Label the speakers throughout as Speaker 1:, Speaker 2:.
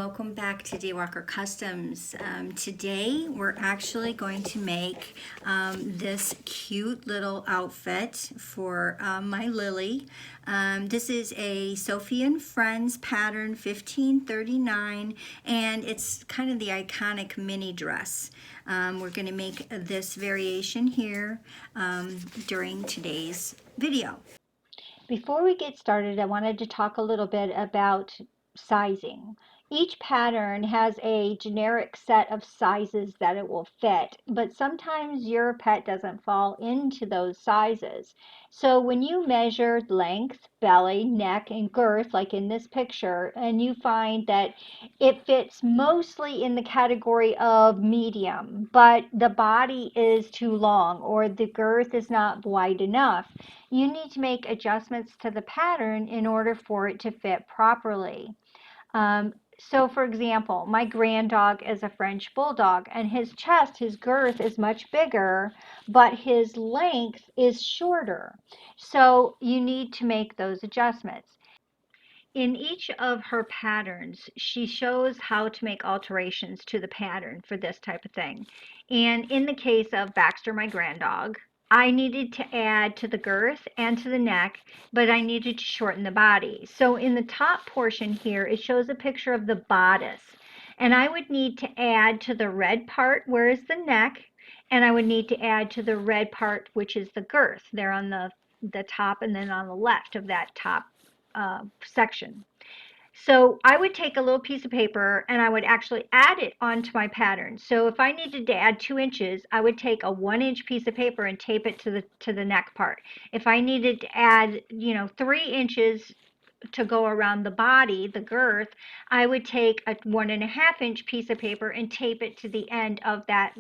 Speaker 1: welcome back to Daywalker Customs. Today we're actually going to make this cute little outfit for my Lily. This is a Sophie and Friends pattern 1539, and it's kind of the iconic mini dress. We're going to make this variation here during today's video.
Speaker 2: Before we get started, I wanted to talk a little bit about sizing. Each pattern has a generic set of sizes that it will fit, but sometimes your pet doesn't fall into those sizes. So when you measure length, belly, neck, and girth, like in this picture, and you find that it fits mostly in the category of medium, but the body is too long or the girth is not wide enough, you need to make adjustments to the pattern in order for it to fit properly. So for example, my grand dog is a French bulldog, and his chest, his girth is much bigger, but his length is shorter. So you need to make those adjustments. In each of her patterns, she shows how to make alterations to the pattern for this type of thing. And in the case of Baxter, my grand dog, I needed to add to the girth and to the neck, but I needed to shorten the body. So in the top portion here, it shows a picture of the bodice. And I would need to add to the red part, where is the neck, and I would need to add to the red part, which is the girth. They're on the top and then on the left of that top section. So I would take a little piece of paper and I would actually add it onto my pattern. So if I needed to add 2 inches, I would take a 1-inch piece of paper and tape it to the neck part. If I needed to add, 3 inches to go around the body, the girth, I would take a 1.5-inch piece of paper and tape it to the end of that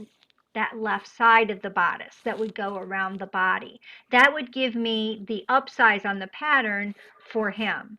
Speaker 2: left side of the bodice that would go around the body. That would give me the upsize on the pattern for him.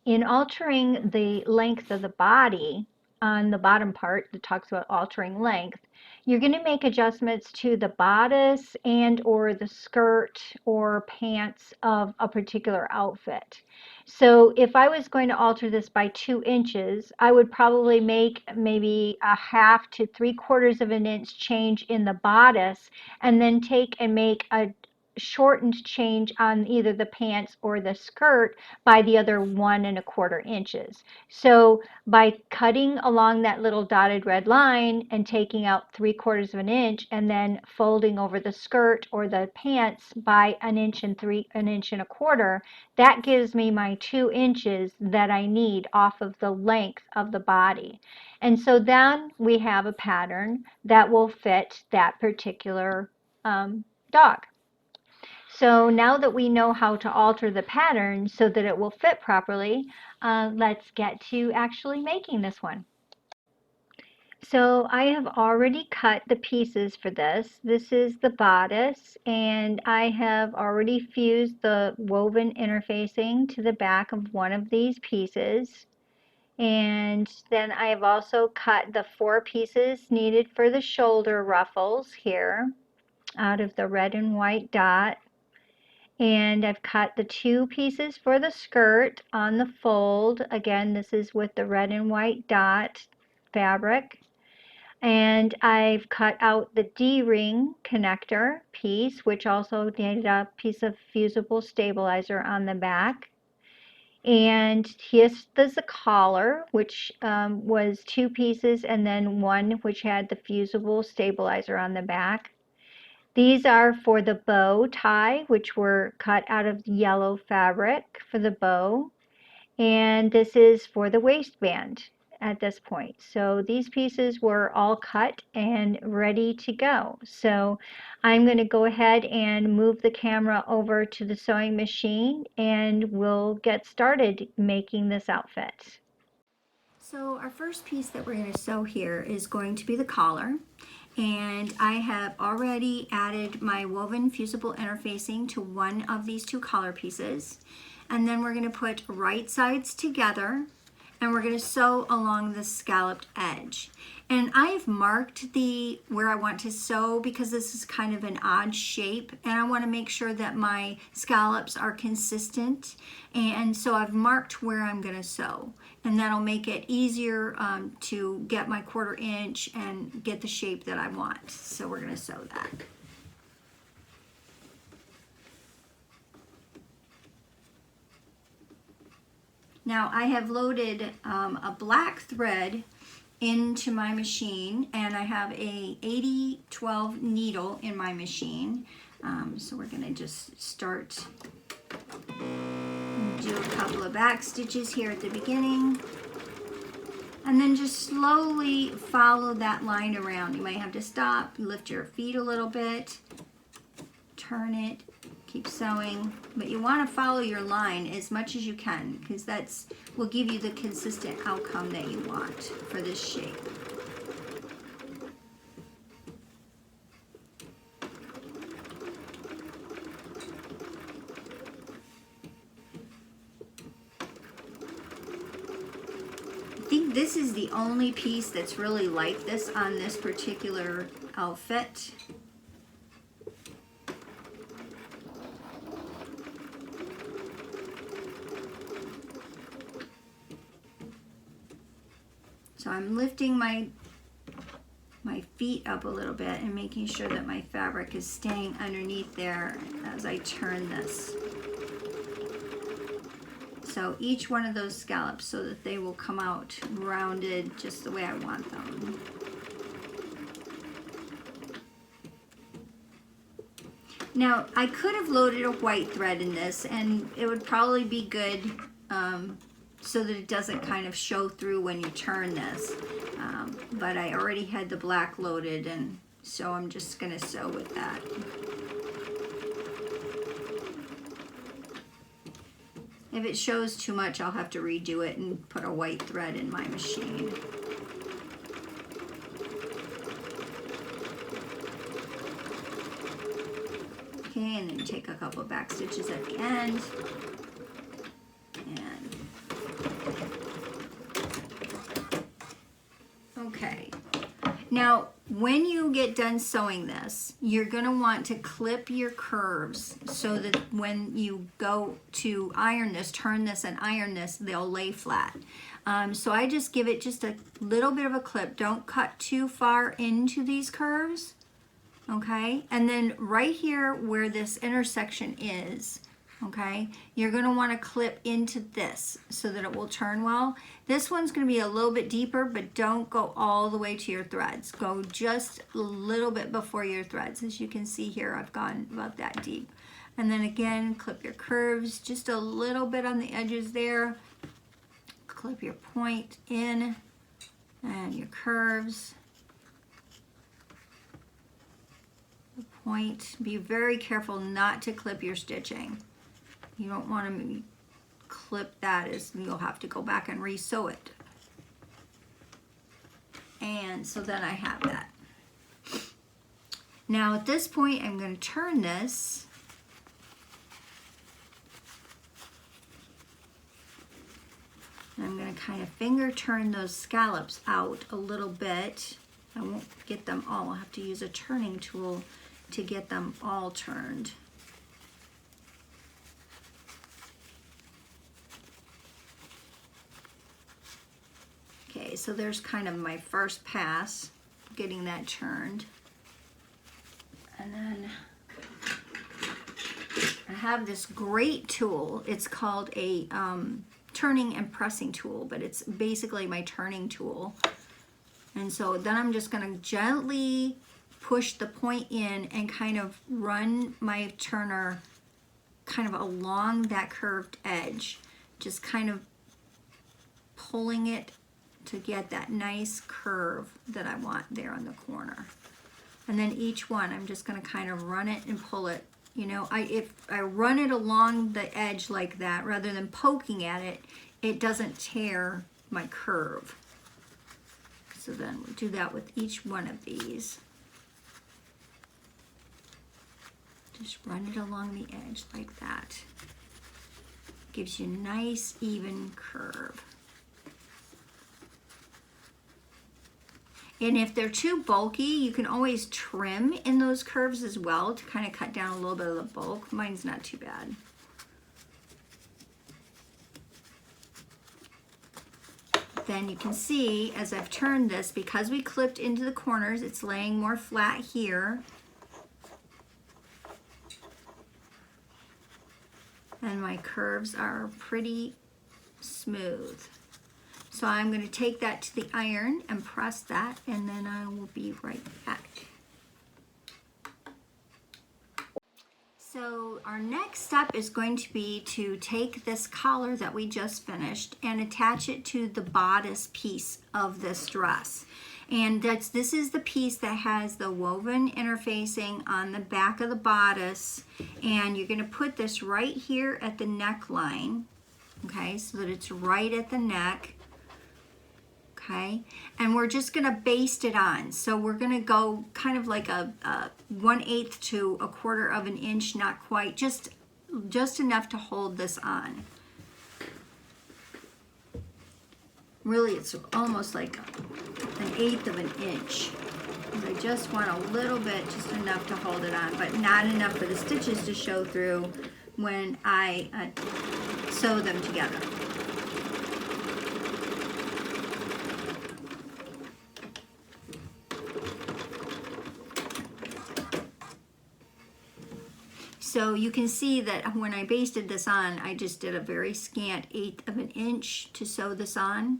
Speaker 2: In altering the length of the body, on the bottom part that talks about altering length, you're going to make adjustments to the bodice and or the skirt or pants of a particular outfit. So if I was going to alter this by 2 inches, I would probably make maybe a 1/2 to 3/4 of an inch change in the bodice, and then take and make a shortened change on either the pants or the skirt by the other 1.25 inches. So by cutting along that little dotted red line and taking out 3/4 of an inch and then folding over the skirt or the pants by 1.25 inches, that gives me my 2 inches that I need off of the length of the body. And so then we have a pattern that will fit that particular dog. So now that we know how to alter the pattern so that it will fit properly, let's get to actually making this one. So I have already cut the pieces for this. This is the bodice, and I have already fused the woven interfacing to the back of one of these pieces. And then I have also cut the 4 pieces needed for the shoulder ruffles here out of the red and white dot. And I've cut the 2 pieces for the skirt on the fold. Again, this is with the red and white dot fabric. And I've cut out the D-ring connector piece, which also needed a piece of fusible stabilizer on the back. And here's the collar, which was 2 pieces, and then 1 which had the fusible stabilizer on the back. These are for the bow tie, which were cut out of yellow fabric for the bow. And this is for the waistband at this point. So these pieces were all cut and ready to go. So I'm going to go ahead and move the camera over to the sewing machine, and we'll get started making this outfit.
Speaker 1: So our first piece that we're going to sew here is going to be the collar. And I have already added my woven fusible interfacing to one of these 2 collar pieces. And then we're going to put right sides together, and we're going to sew along the scalloped edge. And I've marked where I want to sew because this is kind of an odd shape, and I want to make sure that my scallops are consistent. And so I've marked where I'm going to sew, and that'll make it easier to get my 1/4 inch and get the shape that I want. So we're going to sew that. Now I have loaded a black thread into my machine, and I have a 80-12 needle in my machine. So we're gonna just start, do a couple of back stitches here at the beginning, and then just slowly follow that line around. You might have to stop, lift your feet a little bit, turn it, keep sewing, but you want to follow your line as much as you can, because that's will give you the consistent outcome that you want for this shape. I think this is the only piece that's really like this on this particular outfit. So I'm lifting my feet up a little bit and making sure that my fabric is staying underneath there as I turn this. So each one of those scallops, so that they will come out rounded just the way I want them. Now I could have loaded a white thread in this, and it would probably be good so that it doesn't kind of show through when you turn this. But I already had the black loaded, and so I'm just gonna sew with that. If it shows too much, I'll have to redo it and put a white thread in my machine. Okay, and then take a couple of back stitches at the end. Okay, now when you get done sewing this, you're going to want to clip your curves so that when you go to iron this, turn this and iron this, they'll lay flat. So I just give it just a little bit of a clip. Don't cut too far into these curves, okay? And then right here where this intersection is, okay, you're going to want to clip into this so that it will turn well. This one's going to be a little bit deeper, but don't go all the way to your threads. Go just a little bit before your threads. As you can see here, I've gone about that deep. And then again, clip your curves just a little bit on the edges there. Clip your point in and your curves. The point. Be very careful not to clip your stitching. You don't want to clip that, as you'll have to go back and re-sew it. And so then I have that. Now at this point, I'm going to turn this. And I'm going to kind of finger turn those scallops out a little bit. I won't get them all. I'll have to use a turning tool to get them all turned. Okay, so there's kind of my first pass, getting that turned. And then I have this great tool. It's called a turning and pressing tool, but it's basically my turning tool. And so then I'm just gonna gently push the point in and kind of run my turner kind of along that curved edge, just kind of pulling it to get that nice curve that I want there on the corner. And then each one, I'm just going to kind of run it and pull it. You know, if I run it along the edge like that, rather than poking at it, it doesn't tear my curve. So then we'll do that with each one of these. Just run it along the edge like that. Gives you a nice, even curve. And if they're too bulky, you can always trim in those curves as well to kind of cut down a little bit of the bulk. Mine's not too bad. Then you can see as I've turned this, because we clipped into the corners, it's laying more flat here. And my curves are pretty smooth. So I'm going to take that to the iron and press that, and then I will be right back. So our next step is going to be to take this collar that we just finished and attach it to the bodice piece of this dress. And this is the piece that has the woven interfacing on the back of the bodice, and you're going to put this right here at the neckline, okay, so that it's right at the neck. Okay, and we're just gonna baste it on. So we're gonna go kind of like a 1/8 to 1/4 of an inch, not quite, just enough to hold this on. Really, it's almost like 1/8 of an inch. I just want a little bit, just enough to hold it on, but not enough for the stitches to show through when I sew them together. So you can see that when I basted this on, I just did a very scant 1/8 of an inch to sew this on.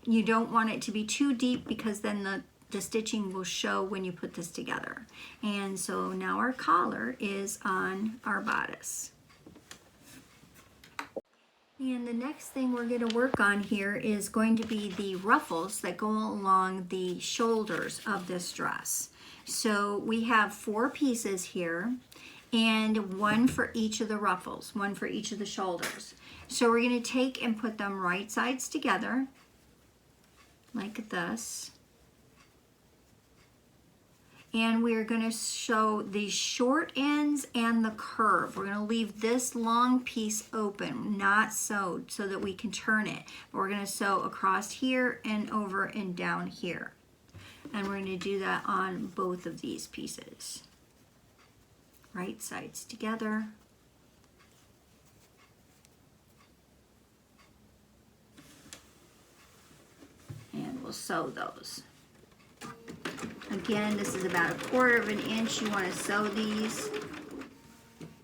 Speaker 1: You don't want it to be too deep because then the stitching will show when you put this together. And so now our collar is on our bodice. And the next thing we're going to work on here is going to be the ruffles that go along the shoulders of this dress. So we have 4 pieces here, and 1 for each of the ruffles, 1 for each of the shoulders. So we're going to take and put them right sides together, like this. And we're going to show the short ends and the curve. We're going to leave this long piece open, not sewed, so that we can turn it. We're going to sew across here and over and down here. And we're going to do that on both of these pieces. Right sides together. And we'll sew those. Again, this is about 1/4 of an inch. You want to sew these.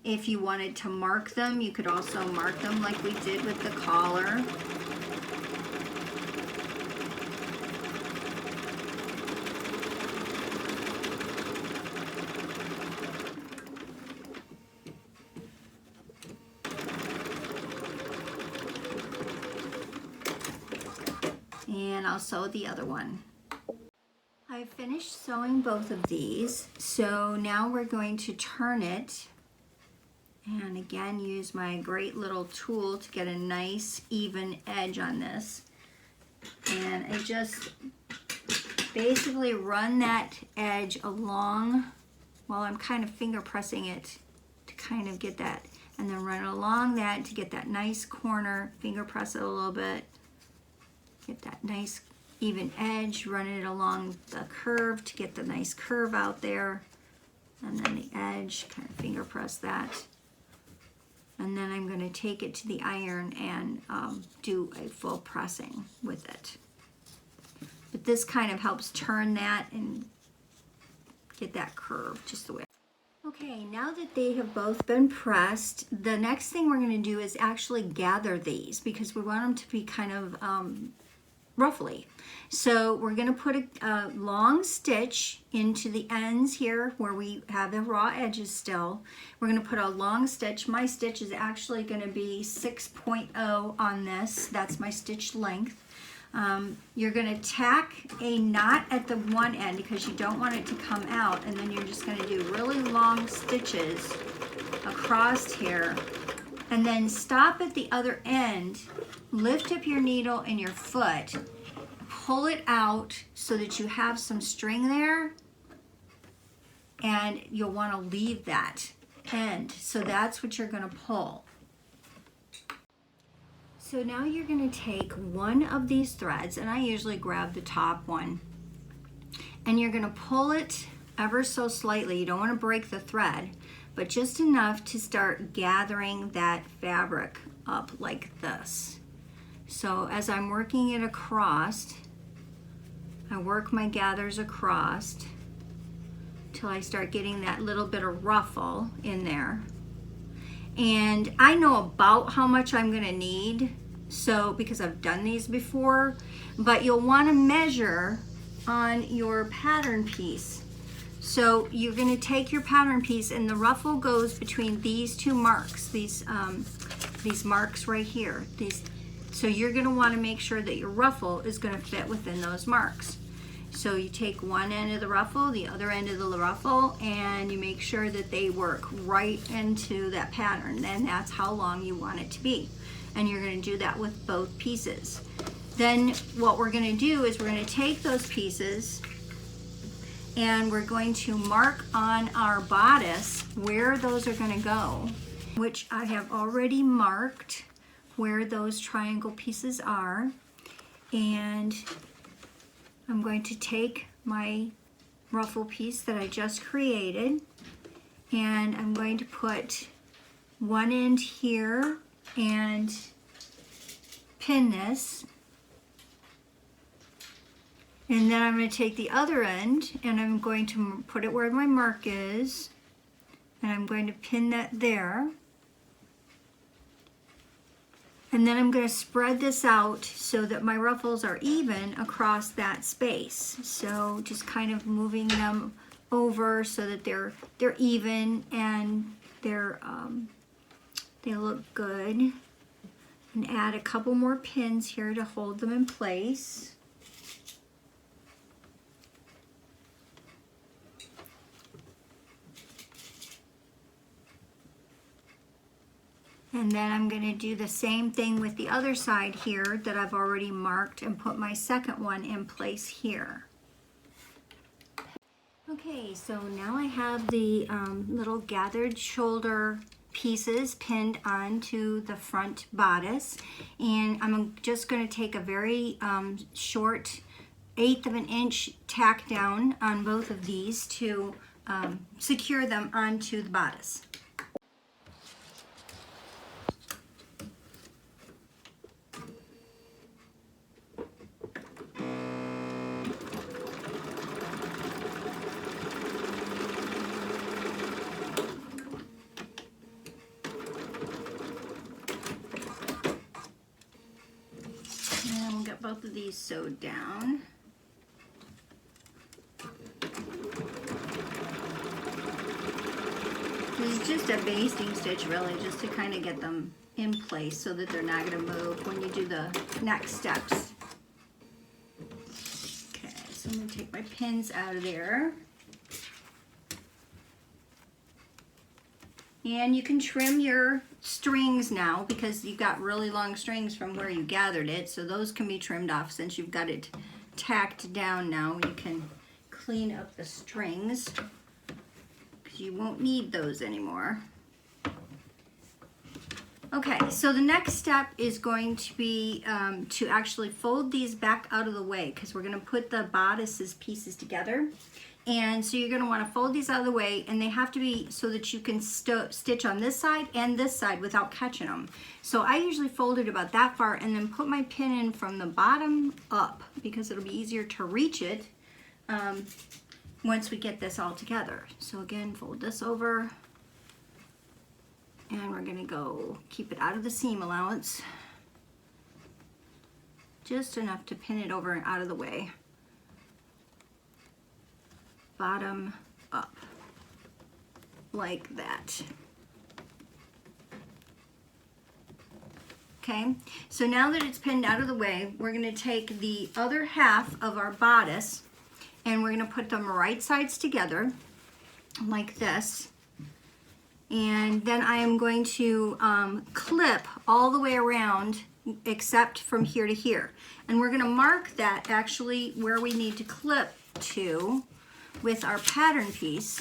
Speaker 1: If you wanted to mark them, you could also mark them like we did with the collar. And I'll sew the other one. I've finished sewing both of these, so now we're going to turn it, and again use my great little tool to get a nice even edge on this. And I just basically run that edge along while I'm kind of finger pressing it to kind of get that, and then run along that to get that nice corner, finger press it a little bit, get that nice even edge, run it along the curve to get the nice curve out there, and then the edge, kind of finger press that, and then I'm going to take it to the iron and do a full pressing with it. But this kind of helps turn that and get that curve just the way. Okay, now that they have both been pressed, the next thing we're going to do is actually gather these, because we want them to be kind of ruffly. So we're going to put a long stitch into the ends here where we have the raw edges still. We're going to put a long stitch. My stitch is actually going to be 6.0 on this. That's my stitch length. You're going to tack a knot at the one end because you don't want it to come out, and then you're just going to do really long stitches across here, and then stop at the other end, lift up your needle and your foot, pull it out so that you have some string there, and you'll want to leave that end. So that's what you're going to pull. So now you're going to take one of these threads, and I usually grab the top one, and you're going to pull it ever so slightly. You don't want to break the thread, but just enough to start gathering that fabric up like this. So as I'm working it across, I work my gathers across till I start getting that little bit of ruffle in there. And I know about how much I'm gonna need, so because I've done these before, but you'll want to measure on your pattern piece. So you're gonna take your pattern piece, and the ruffle goes between these two marks, these marks right here. So you're gonna want to make sure that your ruffle is gonna fit within those marks. So you take one end of the ruffle, the other end of the ruffle, and you make sure that they work right into that pattern, and that's how long you want it to be. And you're going to do that with both pieces. Then what we're going to do is we're going to take those pieces and we're going to mark on our bodice where those are going to go, which I have already marked where those triangle pieces are. And I'm going to take my ruffle piece that I just created, and I'm going to put one end here and pin this. And then I'm going to take the other end and I'm going to put it where my mark is, and I'm going to pin that there. And then I'm going to spread this out so that my ruffles are even across that space. So just kind of moving them over so that they're even and they look good. And add a couple more pins here to hold them in place. And then I'm going to do the same thing with the other side here that I've already marked, and put my second one in place here. Okay, so now I have the little gathered shoulder pieces pinned onto the front bodice, and I'm just going to take a very short 1/8 of an inch tack down on both of these to secure them onto the bodice. And we'll get both of these sewed down. This is just a basting stitch, really, just to kind of get them in place so that they're not going to move when you do the next steps. Okay, so I'm going to take my pins out of there. And you can trim your strings now because you've got really long strings from where you gathered it, so those can be trimmed off since you've got it tacked down now. You can clean up the strings because you won't need those anymore. Okay, so the next step is going to be to actually fold these back out of the way, because we're going to put the bodices pieces together. And so you're going to want to fold these out of the way, and they have to be so that you can stitch on this side and this side without catching them. So I usually fold it about that far and then put my pin in from the bottom up, because it'll be easier to reach it once we get this all together. So again, fold this over, and we're going to go keep it out of the seam allowance, just enough to pin it over and out of the way. Bottom up, like that. Okay, so now that it's pinned out of the way, we're going to take the other half of our bodice and we're going to put them right sides together like this. And then I am going to clip all the way around except from here to here. And we're going to mark that actually where we need to clip to with our pattern piece.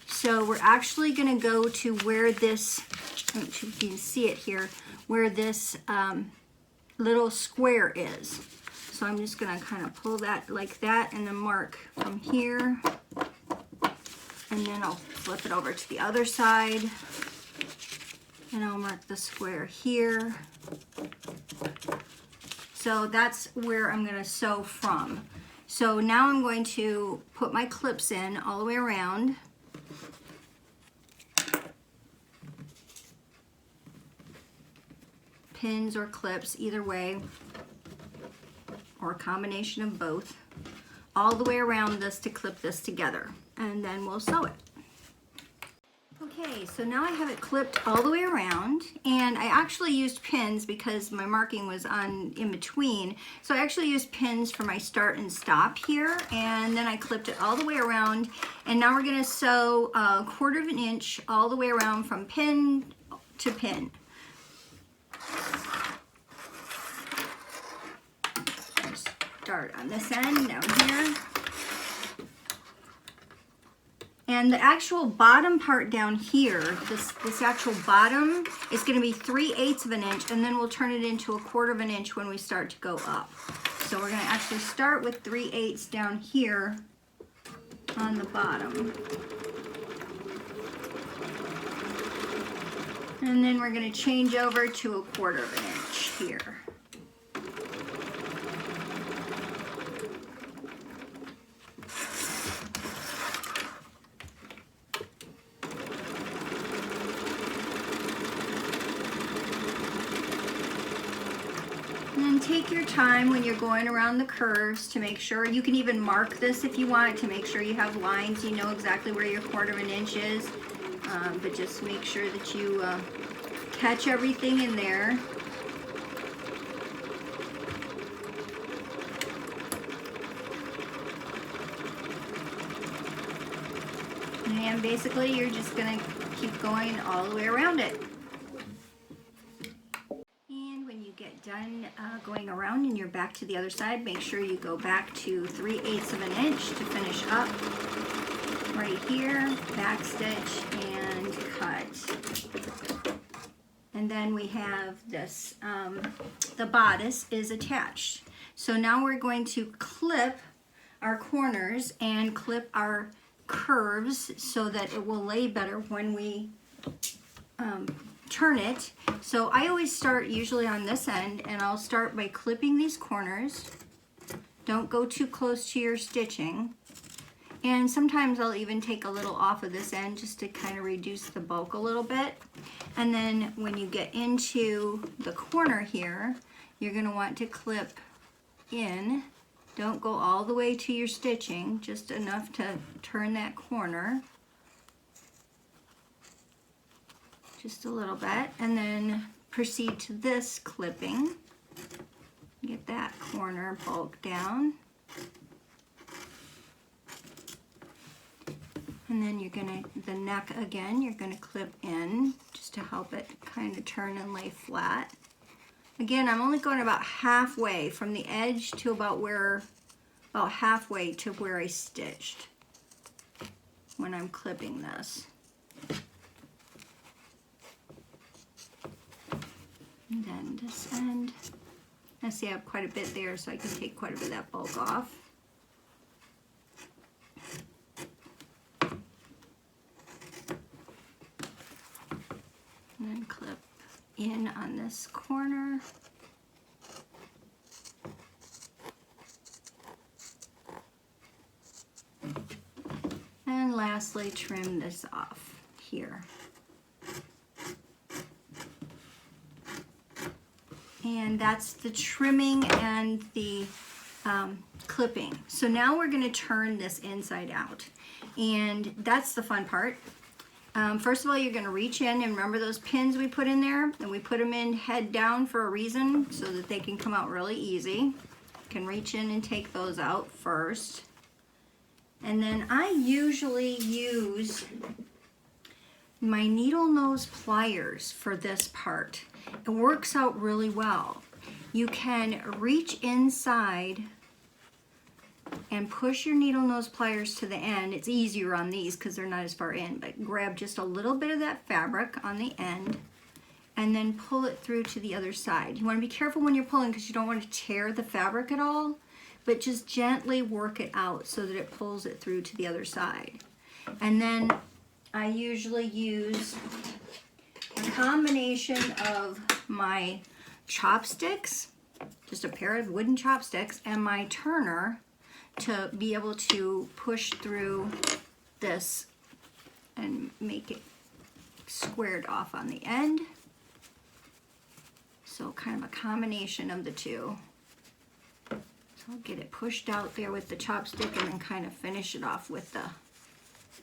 Speaker 1: So we're actually going to go to where this, I don't know if you can see it here, where this little square is. So I'm just gonna kind of pull that like that and then mark from here. And then I'll flip it over to the other side. And I'll mark the square here. So that's where I'm gonna sew from. So now I'm going to put my clips in all the way around. Pins or clips, either way, or a combination of both, all the way around this to clip this together, and then we'll sew it. Okay, so now I have it clipped all the way around, and I actually used pins because my marking was on in between. So I actually used pins for my start and stop here, and then I clipped it all the way around, and now we're gonna sew 1/4 of an inch all the way around from pin to pin. Start on this end down here. And the actual bottom part down here, this actual bottom is going to be 3/8 of an inch, and then we'll turn it into 1/4 of an inch when we start to go up. So we're going to actually start with 3/8 down here on the bottom. And then we're going to change over to 1/4 of an inch here. And take your time when you're going around the curves to make sure, you can even mark this if you want to make sure you have lines, you know exactly where your 1/4 of an inch is, but just make sure that you catch everything in there. And basically you're just going to keep going all the way around it. Get done going around and you're back to the other side, make sure you go back to 3/8 of an inch to finish up right here, back stitch and cut. And then we have this, the bodice is attached. So now we're going to clip our corners and clip our curves so that it will lay better when we turn it. So I always start usually on this end, and I'll start by clipping these corners. Don't go too close to your stitching. And sometimes I'll even take a little off of this end just to kind of reduce the bulk a little bit. And then when you get into the corner here, you're going to want to clip in. Don't go all the way to your stitching, just enough to turn that corner. Just a little bit, and then proceed to this clipping. Get that corner bulk down. And then you're gonna, the neck again, you're gonna clip in just to help it kind of turn and lay flat. Again, I'm only going about halfway from the edge to about halfway to where I stitched when I'm clipping this. And then this end, I see I have quite a bit there, so I can take quite a bit of that bulk off. And then clip in on this corner. And lastly, trim this off here. And that's the trimming and the clipping. So now we're going to turn this inside out, and that's the fun part. First of all, you're going to reach in and remember those pins we put in there, and we put them in head down for a reason so that they can come out really easy. You can reach in and take those out first. And then I usually use my needle nose pliers for this part. It works out really well. You can reach inside and push your needle nose pliers to the end. It's easier on these because they're not as far in, but grab just a little bit of that fabric on the end and then pull it through to the other side. You want to be careful when you're pulling because you don't want to tear the fabric at all, but just gently work it out so that it pulls it through to the other side. And then I usually use a combination of my chopsticks, just a pair of wooden chopsticks, and my turner to be able to push through this and make it squared off on the end. So kind of a combination of the two. So I'll get it pushed out there with the chopstick and then kind of finish it off with the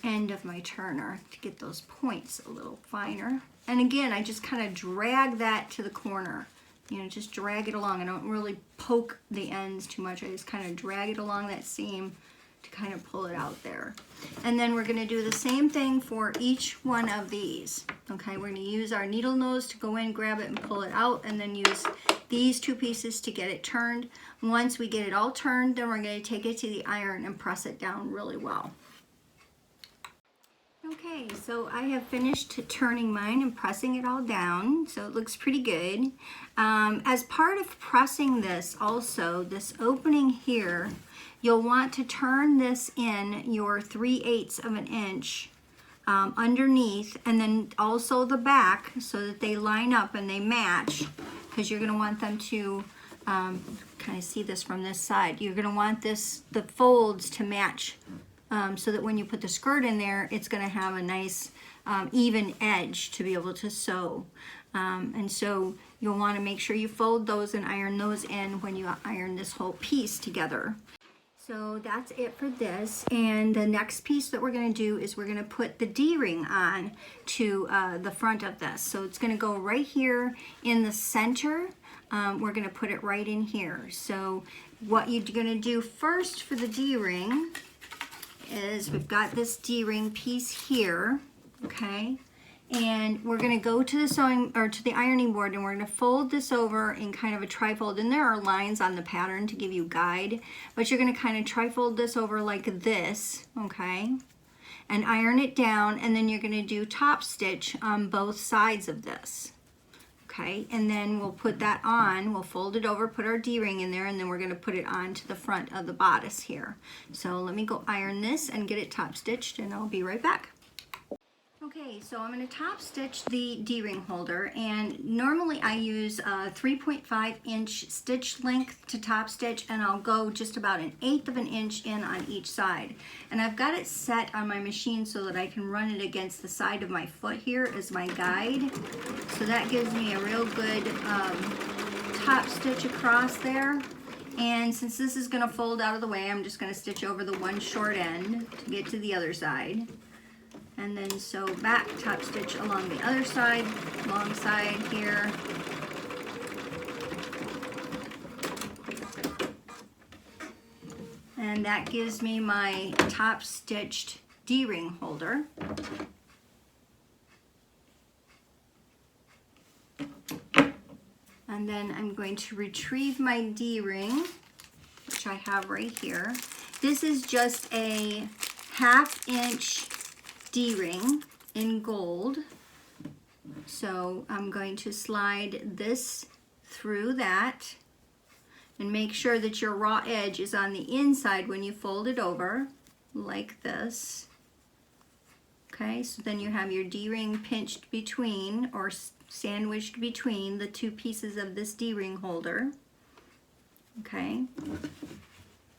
Speaker 1: end of my turner to get those points a little finer. And again, I just kind of drag that to the corner. You know, just drag it along. I don't really poke the ends too much. I just kind of drag it along that seam to kind of pull it out there. And then we're going to do the same thing for each one of these. Okay, we're going to use our needle nose to go in, grab it and pull it out, and then use these two pieces to get it turned. Once we get it all turned, then we're going to take it to the iron and press it down really well. Okay, so I have finished turning mine and pressing it all down, so it looks pretty good. As part of pressing this also, this opening here, you'll want to turn this in your 3/8 of an inch underneath, and then also the back so that they line up and they match, because you're going to want them to kind of see this from this side. You're going to want the folds to match. So that when you put the skirt in there, it's going to have a nice even edge to be able to sew. And so you'll want to make sure you fold those and iron those in when you iron this whole piece together. So that's it for this. And the next piece that we're going to do is we're going to put the D-ring on to the front of this. So it's going to go right here in the center. We're going to put it right in here. So what you're going to do first for the D-ring is we've got this D-ring piece here, okay, and we're going to go to the sewing or to the ironing board, and we're going to fold this over in kind of a trifold. And there are lines on the pattern to give you guide, but you're going to kind of trifold this over like this, okay, and iron it down, and then you're going to do top stitch on both sides of this. Okay, and then we'll put that on, we'll fold it over, put our D-ring in there, and then we're going to put it on to the front of the bodice here. So let me go iron this and get it top stitched, and I'll be right back. Okay, so I'm going to top stitch the D-ring holder, and normally I use a 3.5 inch stitch length to top stitch, and I'll go just about 1/8 of an inch in on each side. And I've got it set on my machine so that I can run it against the side of my foot here as my guide. So that gives me a real good top stitch across there. And since this is going to fold out of the way, I'm just going to stitch over the one short end to get to the other side. And then sew back top stitch along the other side, long side here. And that gives me my top stitched D-ring holder. And then I'm going to retrieve my D-ring, which I have right here. This is just a 1/2 inch D-ring in gold. So I'm going to slide this through that and make sure that your raw edge is on the inside when you fold it over, like this. Okay, so then you have your D-ring pinched between or sandwiched between the two pieces of this D-ring holder. Okay,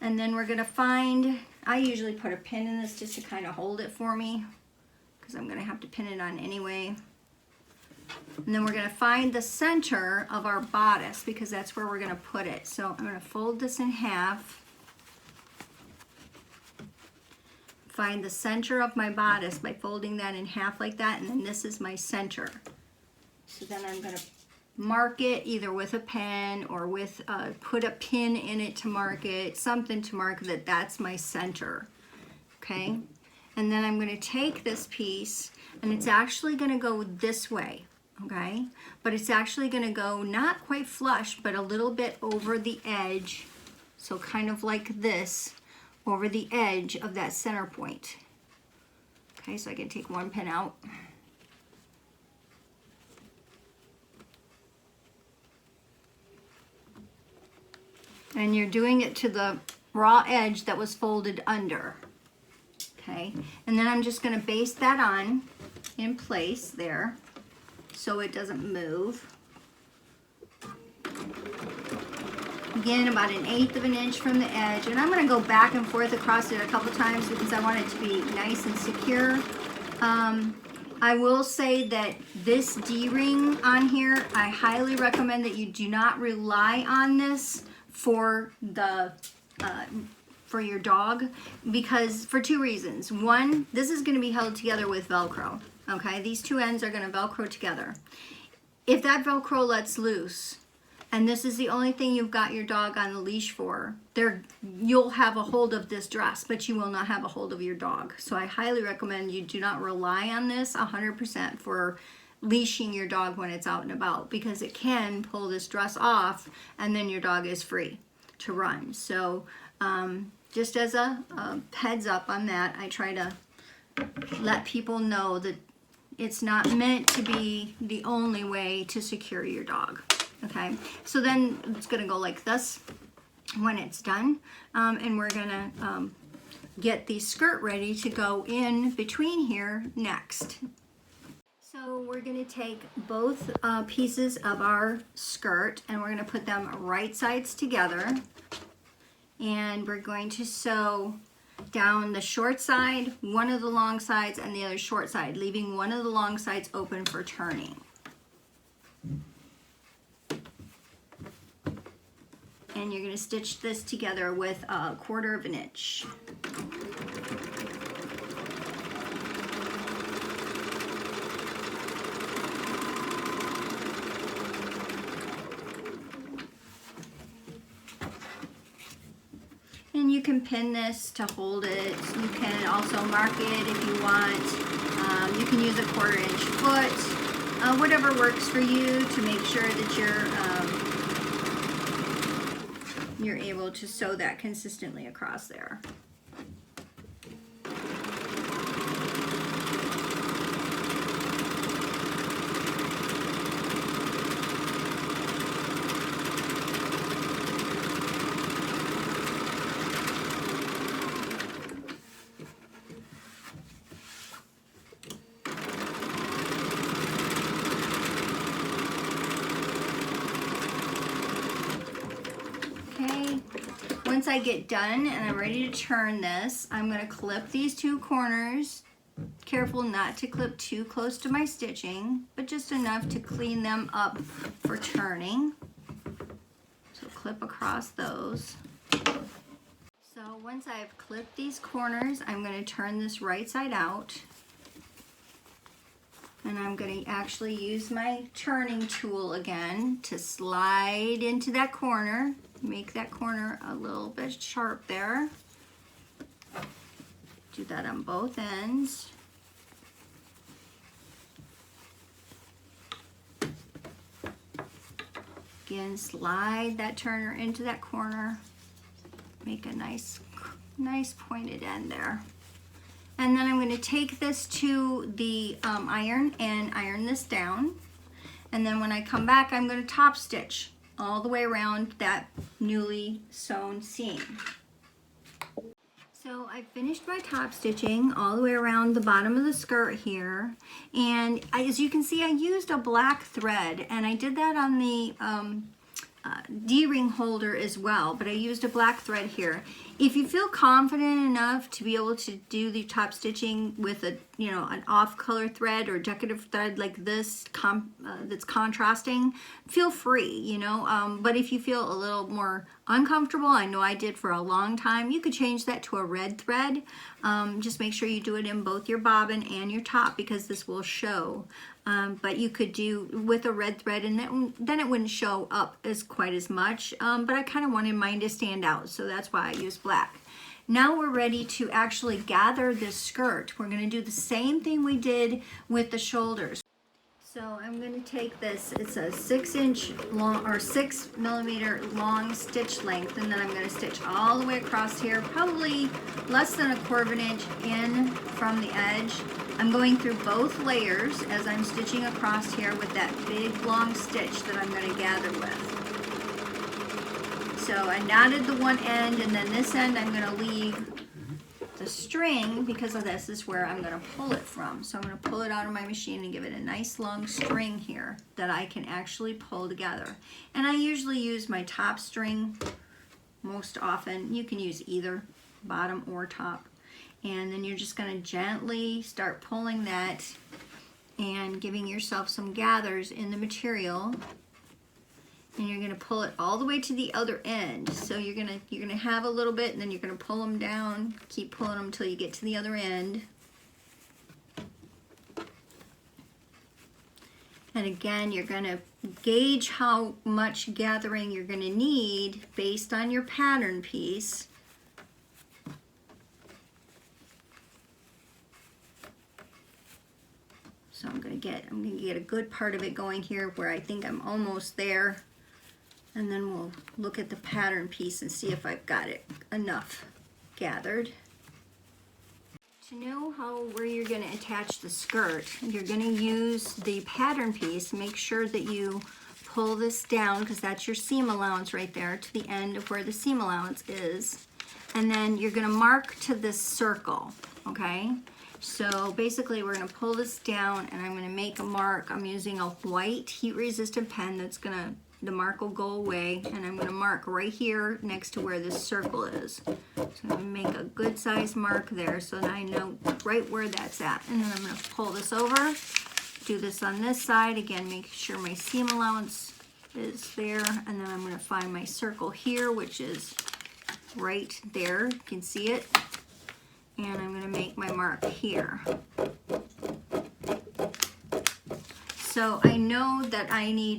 Speaker 1: and then we're going to find, I usually put a pin in this just to kind of hold it for me, because I'm going to have to pin it on anyway. And then we're going to find the center of our bodice, because that's where we're going to put it. So I'm going to fold this in half, find the center of my bodice by folding that in half like that, and then this is my center. So then I'm going to mark it either with a pen or with put a pin in it to mark it, something to mark that that's my center. Okay, and then I'm going to take this piece, and it's actually going to go this way. Okay, but it's actually going to go not quite flush, but a little bit over the edge, so kind of like this, over the edge of that center point. Okay, so I can take one pin out. And you're doing it to the raw edge that was folded under. Okay, and then I'm just going to baste that on in place there so it doesn't move. Again, about 1/8 of an inch from the edge, and I'm going to go back and forth across it a couple times because I want it to be nice and secure. I will say that this D-ring on here, I highly recommend that you do not rely on this for the for your dog, because for two reasons. One, this is going to be held together with Velcro. Okay, these two ends are going to Velcro together. If that Velcro lets loose, and this is the only thing you've got your dog on the leash for, you'll have a hold of this dress, but you will not have a hold of your dog. So I highly recommend you do not rely on this 100% for leashing your dog when it's out and about, because it can pull this dress off and then your dog is free to run. So just as a heads up on that, I try to let people know that it's not meant to be the only way to secure your dog. Okay, so then it's going to go like this when it's done, and we're going to get the skirt ready to go in between here next. So we're going to take both pieces of our skirt and we're going to put them right sides together, and we're going to sew down the short side, one of the long sides, and the other short side, leaving one of the long sides open for turning. And you're going to stitch this together with 1/4 of an inch. And you can pin this to hold it. You can also mark it if you want. You can use a 1/4 inch foot, whatever works for you to make sure that you're able to sew that consistently across there. Once I get done and I'm ready to turn this, I'm going to clip these two corners. Careful not to clip too close to my stitching, but just enough to clean them up for turning. So clip across those. So once I've clipped these corners, I'm going to turn this right side out. And I'm going to actually use my turning tool again to slide into that corner. Make that corner a little bit sharp there. Do that on both ends. Again, slide that turner into that corner. Make a nice pointed end there. And then I'm going to take this to the iron and iron this down. And then when I come back, I'm going to top stitch all the way around that newly sewn seam. So I finished my top stitching all the way around the bottom of the skirt here, and as you can see, I used a black thread, and I did that on the D-ring holder as well, but I used a black thread here. If you feel confident enough to be able to do the top stitching with a, an off-color thread or decorative thread like this that's contrasting, feel free, but if you feel a little more uncomfortable, I know I did for a long time, you could change that to a red thread. Just make sure you do it in both your bobbin and your top because this will show. But you could do with a red thread, and then it wouldn't show up as quite as much, but I kind of wanted mine to stand out, so that's why I used black. Now we're ready to actually gather this skirt. We're going to do the same thing we did with the shoulders. So I'm going to take this, it's a 6-inch long or 6mm long stitch length, and then I'm going to stitch all the way across here, probably less than 1/4 of an inch in from the edge. I'm going through both layers as I'm stitching across here with that big long stitch that I'm going to gather with. So I knotted the one end, and then this end I'm gonna leave the string, because of this is where I'm gonna pull it from. So I'm gonna pull it out of my machine and give it a nice long string here that I can actually pull together. And I usually use my top string most often. You can use either bottom or top. And then you're just gonna gently start pulling that and giving yourself some gathers in the material. And you're gonna pull it all the way to the other end. So you're gonna have a little bit, and then you're gonna pull them down, keep pulling them until you get to the other end. And again, you're gonna gauge how much gathering you're gonna need based on your pattern piece. So I'm gonna get a good part of it going here where I think I'm almost there. And then we'll look at the pattern piece and see if I've got it enough gathered. To know where you're going to attach the skirt, you're going to use the pattern piece. Make sure that you pull this down, because that's your seam allowance right there, to the end of where the seam allowance is. And then you're going to mark to this circle, okay? So basically we're going to pull this down, and I'm going to make a mark. I'm using a white heat-resistant pen that's going to, the mark will go away, and I'm going to mark right here next to where this circle is. So I'm going to make a good size mark there so that I know right where that's at. And then I'm going to pull this over, do this on this side. Again, make sure my seam allowance is there. And then I'm going to find my circle here, which is right there. You can see it. And I'm going to make my mark here. So I know that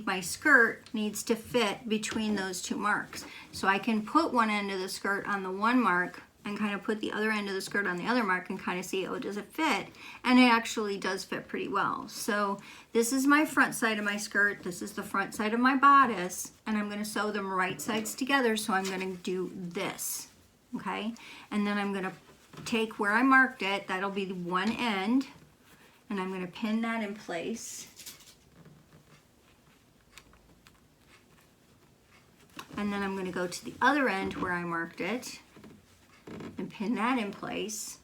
Speaker 1: my skirt needs to fit between those two marks. So I can put one end of the skirt on the one mark and kind of put the other end of the skirt on the other mark and kind of see, oh, does it fit? And it actually does fit pretty well. So this is my front side of my skirt. This is the front side of my bodice. And I'm going to sew them right sides together. So I'm going to do this, okay? And then I'm going to take where I marked it. That'll be the one end. And I'm going to pin that in place. And then I'm going to go to the other end where I marked it and pin that in place.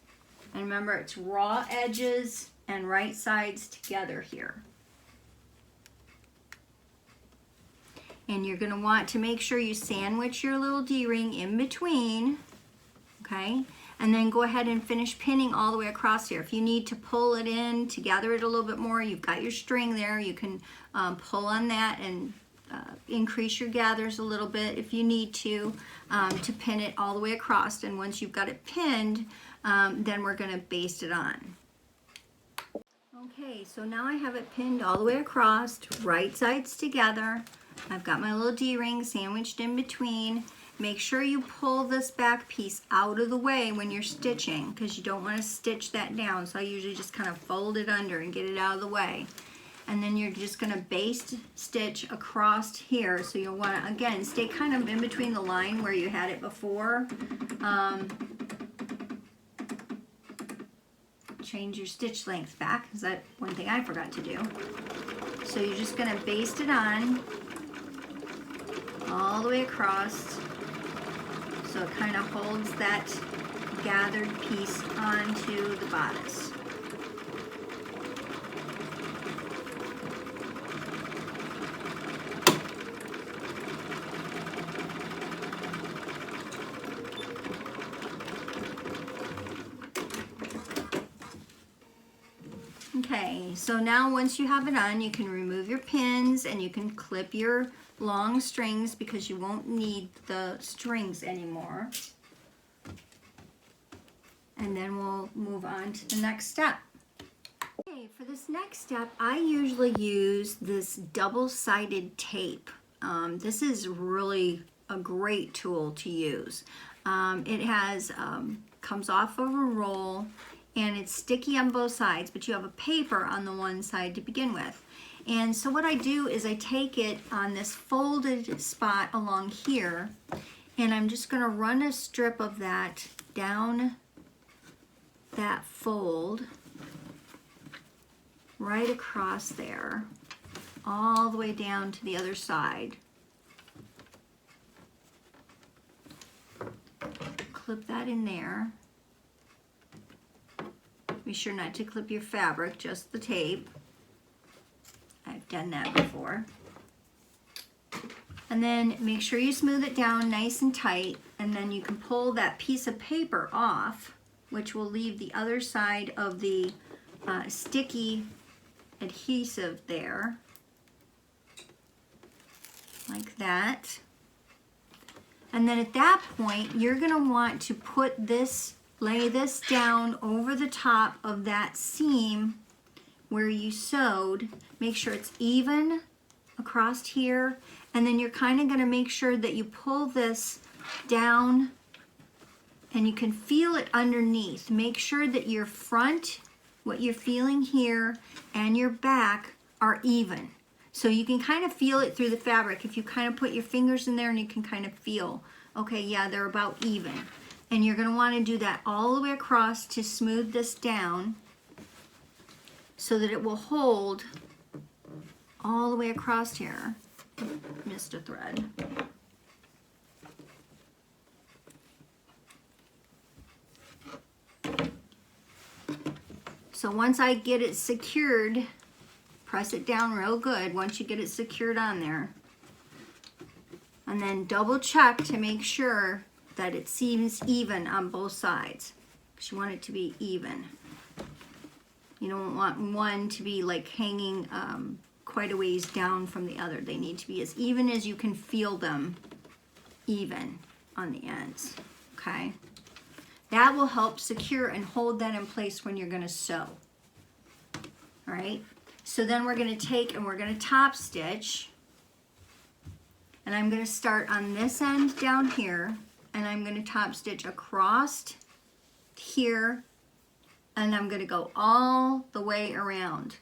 Speaker 1: And remember, it's raw edges and right sides together here. And you're going to want to make sure you sandwich your little D-ring in between, okay? And then go ahead and finish pinning all the way across here. If you need to pull it in to gather it a little bit more, you've got your string there. You can pull on that and increase your gathers a little bit if you need to pin it all the way across. And once you've got it pinned, then we're going to baste it on. Okay, so now I have it pinned all the way across, right sides together. I've got my little D-ring sandwiched in between. Make sure you pull this back piece out of the way when you're stitching, because you don't want to stitch that down. So I usually just kind of fold it under and get it out of the way. And then you're just going to baste stitch across here. So you'll want to, again, stay kind of in between the line where you had it before. Change your stitch length back, because that's one thing I forgot to do. So you're just going to baste it on all the way across, so it kind of holds that gathered piece onto the bodice. Okay, so now once you have it on, you can remove your pins and you can clip your long strings, because you won't need the strings anymore. And then we'll move on to the next step. Okay, for this next step, I usually use this double-sided tape. This is really a great tool to use. It has comes off of a roll, and it's sticky on both sides, but you have a paper on the one side to begin with. And so what I do is I take it on this folded spot along here, and I'm just going to run a strip of that down that fold right across there, all the way down to the other side. clip that in there. Be sure not to clip your fabric, just the tape. I've done that before. And then make sure you smooth it down nice and tight, and then you can pull that piece of paper off, which will leave the other side of the sticky adhesive there, like that. And then at that point, you're gonna want to put this, lay this down over the top of that seam where you sewed. Make sure it's even across here, and then you're kind of gonna make sure that you pull this down and you can feel it underneath. Make sure that your front, what you're feeling here, and your back are even. So you can kind of feel it through the fabric. If you kind of put your fingers in there and you can kind of feel, okay, yeah, they're about even. And you're gonna wanna do that all the way across to smooth this down so that it will hold all the way across here. Missed a thread. So once I get it secured, press it down real good once you get it secured on there. And then double check to make sure that it seems even on both sides, because you want it to be even. You don't want one to be like hanging quite a ways down from the other. They need to be as even as you can feel them even on the ends, okay? That will help secure and hold that in place when you're gonna sew, all right? So then we're gonna take and we're gonna top stitch, and I'm gonna start on this end down here, and I'm gonna top stitch across here, and I'm gonna go all the way around.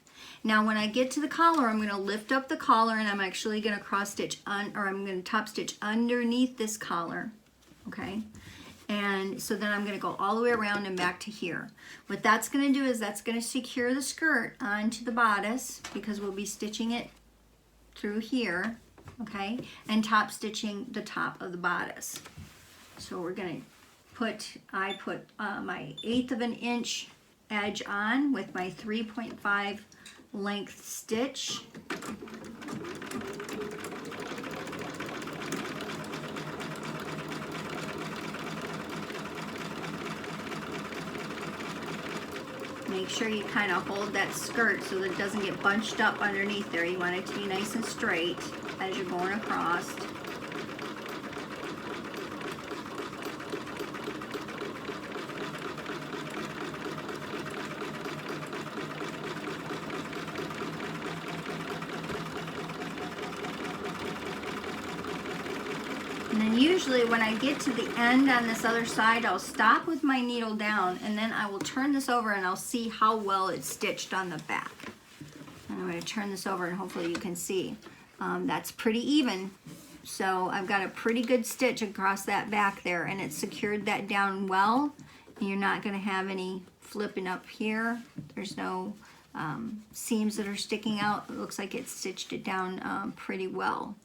Speaker 1: Now when I get to the collar, I'm gonna lift up the collar, and I'm actually gonna cross stitch I'm gonna top stitch underneath this collar, okay? And so then I'm gonna go all the way around and back to here. What that's gonna do is that's gonna secure the skirt onto the bodice, because we'll be stitching it through here, okay? And top stitching the top of the bodice. So we're gonna I put my 1/8 of an inch edge on with my 3.5 length stitch. Make sure you kind of hold that skirt so that it doesn't get bunched up underneath there. You want it to be nice and straight as you're going across. And then usually when I get to the end on this other side, I'll stop with my needle down, and then I will turn this over and I'll see how well it's stitched on the back. And I'm going to turn this over and hopefully you can see. That's pretty even. So I've got a pretty good stitch across that back there, and it's secured that down well. And you're not going to have any flipping up here. There's no seams that are sticking out. It looks like it's stitched it down pretty well.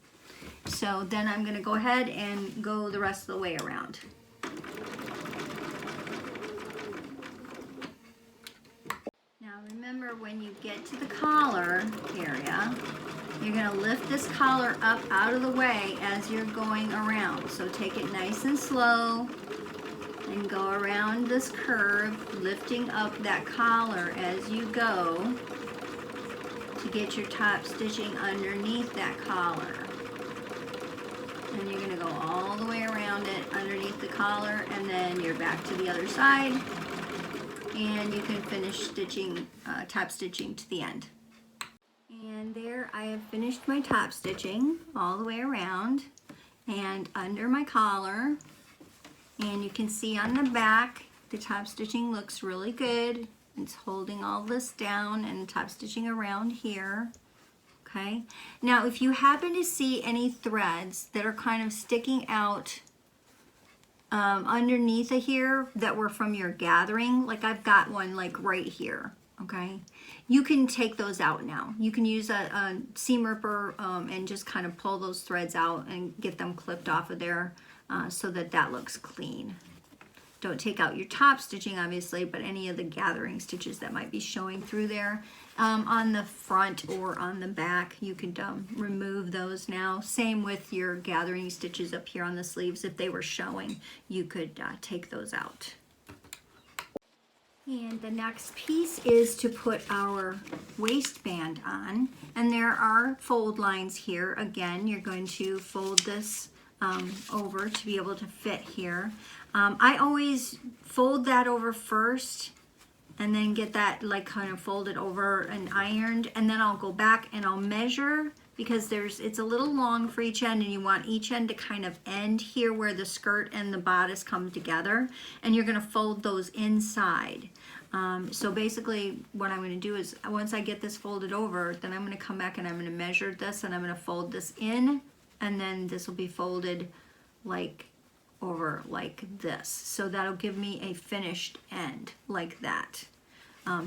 Speaker 1: So then I'm going to go ahead and go the rest of the way around. Now remember, when you get to the collar area, you're going to lift this collar up out of the way as you're going around. So take it nice and slow and go around this curve, lifting up that collar as you go to get your top stitching underneath that collar. And you're going to go all the way around it underneath the collar, and then you're back to the other side, and you can finish stitching, top stitching to the end. And there I have finished my top stitching all the way around and under my collar. And you can see on the back the top stitching looks really good. It's holding all this down and top stitching around here. Okay, now if you happen to see any threads that are kind of sticking out underneath of here that were from your gathering, like I've got one like right here, okay, you can take those out now. You can use a seam ripper and just kind of pull those threads out and get them clipped off of there so that that looks clean. Don't take out your top stitching, obviously, but any of the gathering stitches that might be showing through there on the front or on the back, you could remove those now. Same with your gathering stitches up here on the sleeves. If they were showing, you could take those out. And the next piece is to put our waistband on. And there are fold lines here. Again, you're going to fold this over to be able to fit here. I always fold that over first and then get that like kind of folded over and ironed, and then I'll go back and I'll measure, because it's a little long for each end, and you want each end to kind of end here where the skirt and the bodice come together, and you're going to fold those inside. So basically what I'm going to do is, once I get this folded over, then I'm going to come back and I'm going to measure this, and I'm going to fold this in, and then this will be folded like over like this. So that'll give me a finished end like that.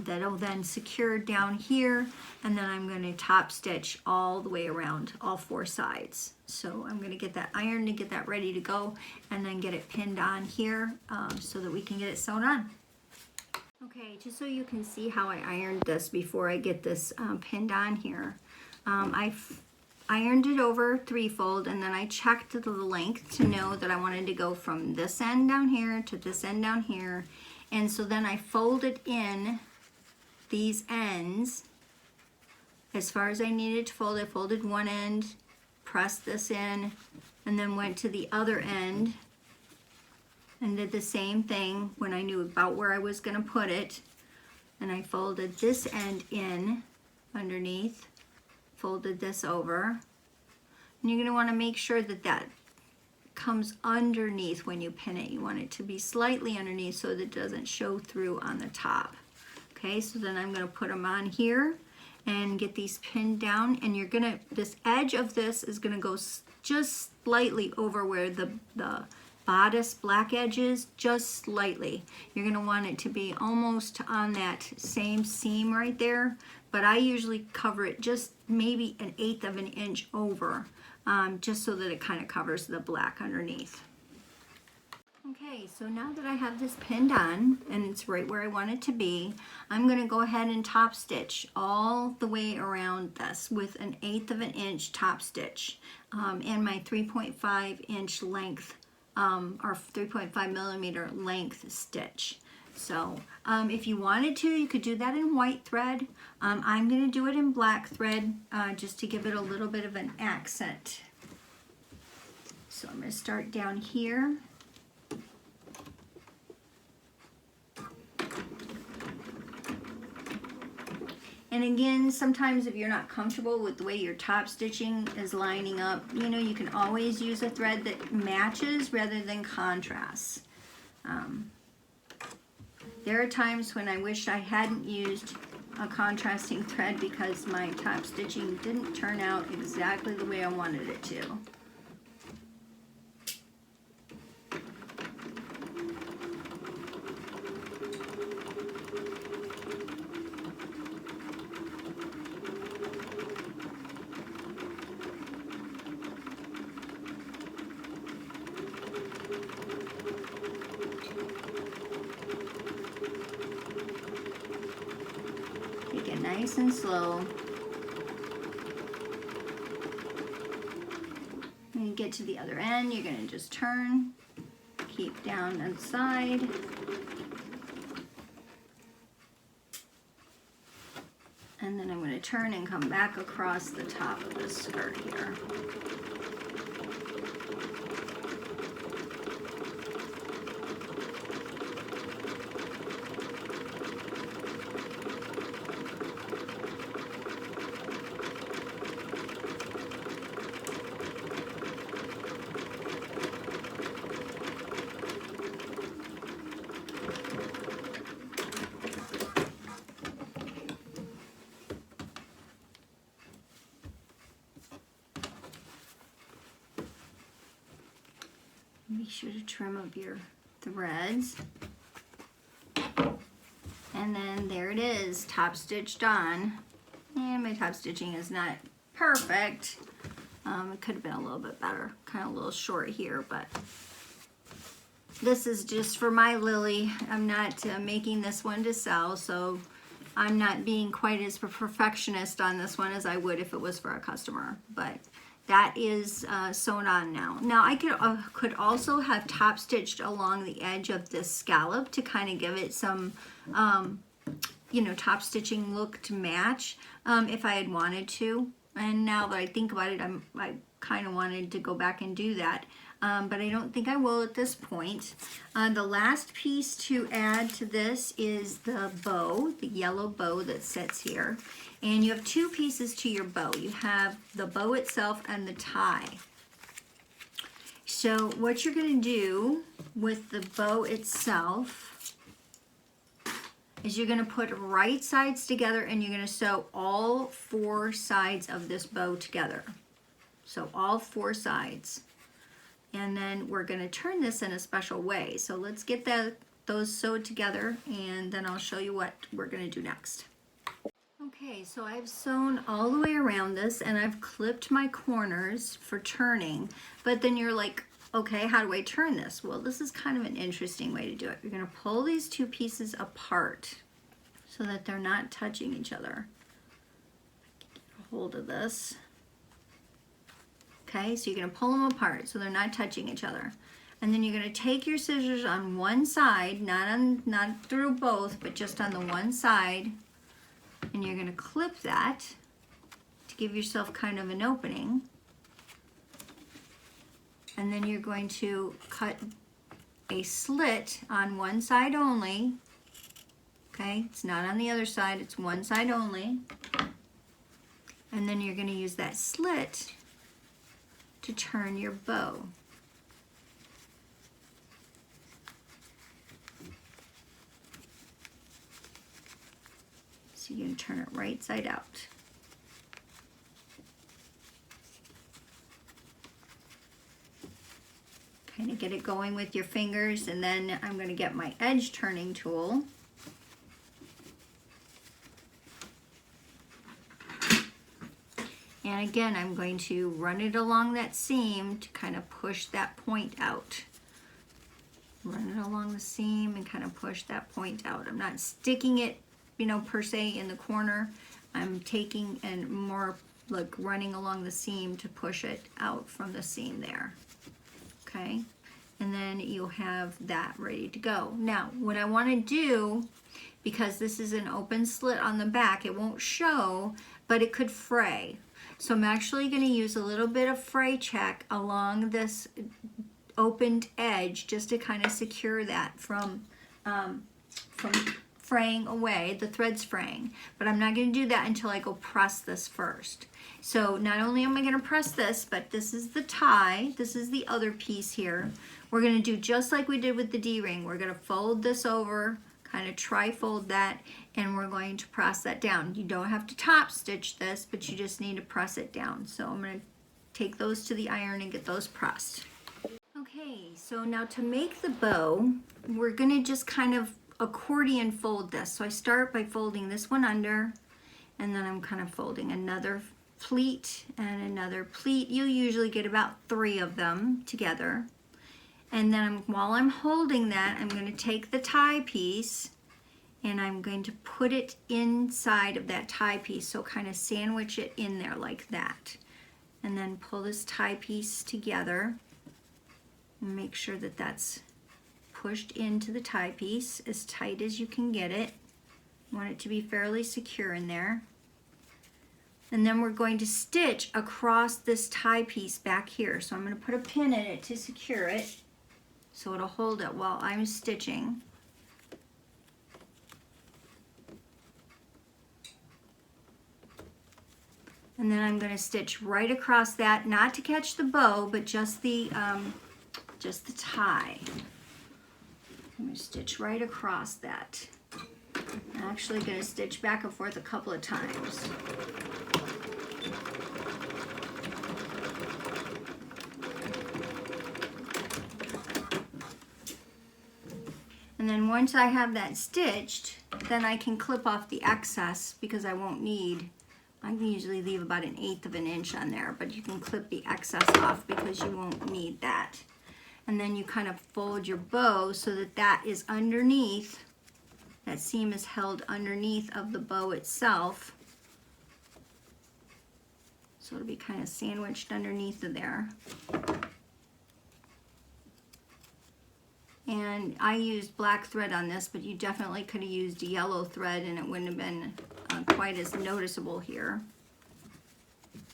Speaker 1: That'll then secure down here, and then I'm going to top stitch all the way around all four sides. So I'm going to get that ironed and get that ready to go, and then get it pinned on here so that we can get it sewn on. Okay, just so you can see how I ironed this before I get this pinned on here. I've ironed it over threefold, and then I checked the length to know that I wanted to go from this end down here to this end down here. And so then I folded in these ends as far as I needed to fold. I folded one end, pressed this in, and then went to the other end and did the same thing when I knew about where I was going to put it. And I folded this end in underneath, folded this over, and you're going to want to make sure that that comes underneath when you pin it. You want it to be slightly underneath so that it doesn't show through on the top. Okay, so then I'm going to put them on here and get these pinned down, and you're going to, this edge of this is going to go just slightly over where the bodice black edge is, just slightly. You're going to want it to be almost on that same seam right there, but I usually cover it just maybe 1/8 of an inch over, just so that it kind of covers the black underneath. Okay, so now that I have this pinned on and it's right where I want it to be, I'm going to go ahead and top stitch all the way around this with 1/8 of an inch top stitch and my 3.5 inch length or 3.5 millimeter length stitch. So if you wanted to, you could do that in white thread. I'm going to do it in black thread just to give it a little bit of an accent. So I'm going to start down here. And again, sometimes if you're not comfortable with the way your top stitching is lining up, you know, you can always use a thread that matches rather than contrasts. There are times when I wish I hadn't used a contrasting thread because my top stitching didn't turn out exactly the way I wanted it to. Take it nice and slow. When you get to the other end, you're going to just turn, keep down on the side. And then I'm going to turn and come back across the top of the skirt here. Make sure to trim up your threads. And then there it is, top stitched on. And my top stitching is not perfect. It could have been a little bit better, kind of a little short here, but This is just for my Lily. I'm not making this one to sell, so I'm not being quite as a perfectionist on this one as I would if it was for a customer. But that is sewn on now. Now I could also have top stitched along the edge of this scallop to kind of give it some, you know, top stitching look to match if I had wanted to. And now that I think about it, I kind of wanted to go back and do that. But I don't think I will at this point. The last piece to add to this is the bow, the yellow bow that sits here. And you have two pieces to your bow. You have the bow itself and the tie. So what you're going to do with the bow itself is you're going to put right sides together and you're going to sew all four sides of this bow together. So all four sides. And then we're going to turn this in a special way. So let's get those sewed together and then I'll show you what we're going to do next. Okay, so I've sewn all the way around this and I've clipped my corners for turning. But then you're like, okay, how do I turn this? Well, this is kind of an interesting way to do it. You're going to pull these two pieces apart so that they're not touching each other. Get a hold of this. Okay, so you're going to pull them apart so they're not touching each other. And then you're going to take your scissors on one side, not through both, but just on the one side. And you're going to clip that to give yourself kind of an opening. And then you're going to cut a slit on one side only. Okay, it's not on the other side, it's one side only. And then you're going to use that slit to turn your bow. So you're going to turn it right side out. Kind of get it going with your fingers, and then I'm going to get my edge turning tool. And again, I'm going to run it along that seam to kind of push that point out. Run it along the seam and kind of push that point out. I'm not sticking it, you know, per se in the corner. I'm taking and more like running along the seam to push it out from the seam there. Okay, and then you'll have that ready to go. Now, what I want to do, because this is an open slit on the back, it won't show, but it could fray. So I'm actually going to use a little bit of fray check along this opened edge just to kind of secure that from fraying away, the threads fraying. But I'm not going to do that until I go press this first. So not only am I going to press this, but this is the tie. This is the other piece here. We're going to do just like we did with the D-ring. We're going to fold this over, kind of tri-fold that, and we're going to press that down. You don't have to top stitch this, but you just need to press it down. So I'm going to take those to the iron and get those pressed. Okay, so now to make the bow, we're going to just kind of accordion fold this. So I start by folding this one under, and then I'm kind of folding another pleat and another pleat. You usually get about 3 of them together. And then while I'm holding that, I'm going to take the tie piece and I'm going to put it inside of that tie piece. So kind of sandwich it in there like that. And then pull this tie piece together and make sure that that's pushed into the tie piece as tight as you can get it. You want it to be fairly secure in there. And then we're going to stitch across this tie piece back here. So I'm going to put a pin in it to secure it so it'll hold it while I'm stitching. And then I'm going to stitch right across that, not to catch the bow, but just the tie. I'm going to stitch right across that. I'm actually going to stitch back and forth a couple of times. And then once I have that stitched, then I can clip off the excess because I won't need, I can usually leave about 1/8 of an inch on there, but you can clip the excess off because you won't need that. and then you kind of fold your bow so that that is underneath, that seam is held underneath of the bow itself. So it'll be kind of sandwiched underneath of there. And I used black thread on this, but you definitely could have used yellow thread and it wouldn't have been quite as noticeable here.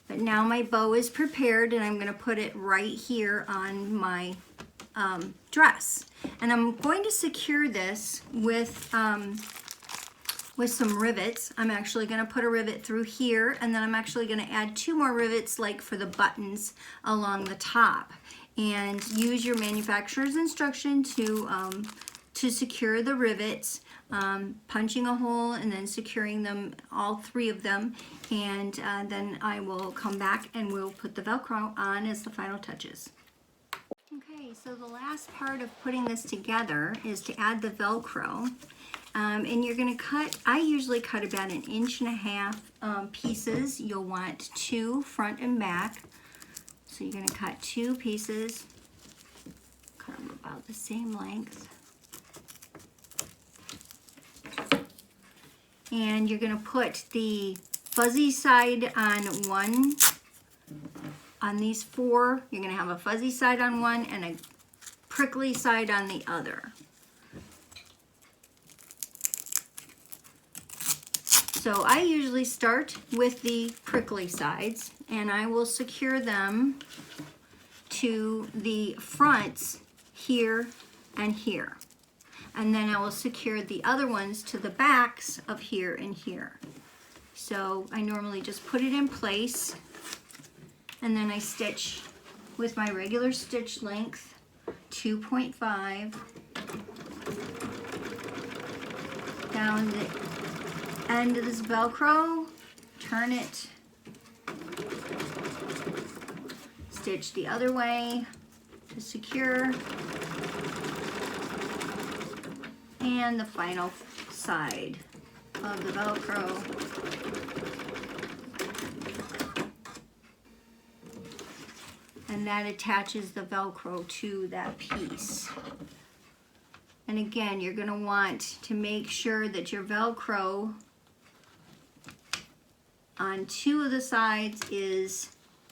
Speaker 1: But now my bow is prepared and I'm going to put it right here on my dress. And I'm going to secure this with some rivets. I'm actually going to put a rivet through here, and then I'm actually going to add 2 more rivets like for the buttons along the top. And use your manufacturer's instruction to secure the rivets, punching a hole and then securing them, all 3 of them, and then I will come back and we'll put the Velcro on as the final touches. Okay, so the last part of putting this together is to add the Velcro. And you're going to cut, I usually cut about 1.5 inch pieces. You'll want 2 front and back. So you're going to cut 2 pieces, cut them about the same length. And you're going to put the fuzzy side on one, on these 4. You're going to have a fuzzy side on one and a prickly side on the other. So I usually start with the prickly sides and I will secure them to the fronts here and here. And then I will secure the other ones to the backs of here and here. So I normally just put it in place and then I stitch with my regular stitch length, 2.5, down the end of this Velcro, turn it, stitch the other way to secure, and the final side of the Velcro. And that attaches the Velcro to that piece. And again, you're going to want to make sure that your Velcro on 2 of the sides is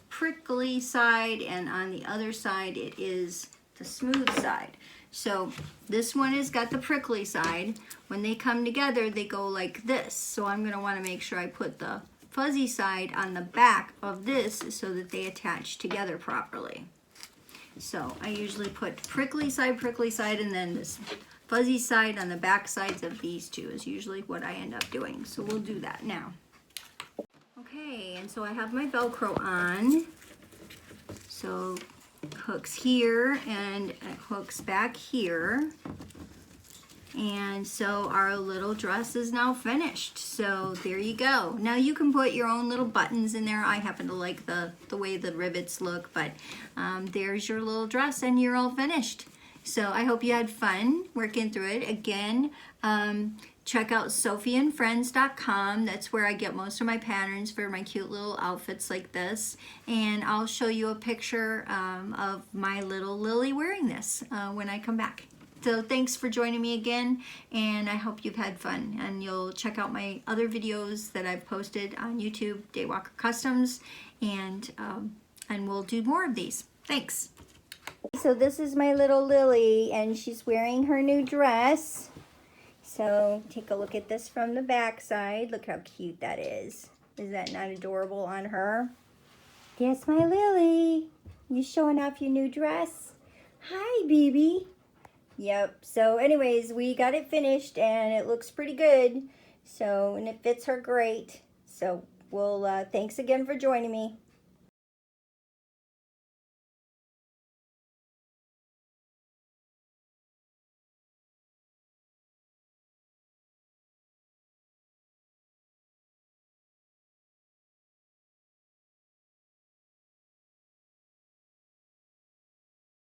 Speaker 1: prickly side and on the other side it is the smooth side. So this one has got the prickly side. When they come together they go like this. So I'm going to want to make sure I put the fuzzy side on the back of this so that they attach together properly. So I usually put prickly side, and then this fuzzy side on the back sides of these 2 is usually what I end up doing. So we'll do that now. Okay, and so I have my Velcro on. So it hooks here and it hooks back here. And so our little dress is now finished. So there you go. Now you can put your own little buttons in there. I happen to like the way the rivets look, but there's your little dress and you're all finished. So I hope you had fun working through it. Again, check out sophieandfriends.com. That's where I get most of my patterns for my cute little outfits like this. And I'll show you a picture of my little Lily wearing this when I come back. So thanks for joining me again, and I hope you've had fun. And you'll check out my other videos that I've posted on YouTube, Daywalker Customs, and we'll do more of these. Thanks. So this is my little Lily, and she's wearing her new dress. So take a look at this from the back side. Look how cute that is. Is that not adorable on her? Yes, my Lily. You showing off your new dress? Hi, baby. Yep. So anyways, we got it finished and it looks pretty good. So, and it fits her great. So we'll, thanks again for joining me.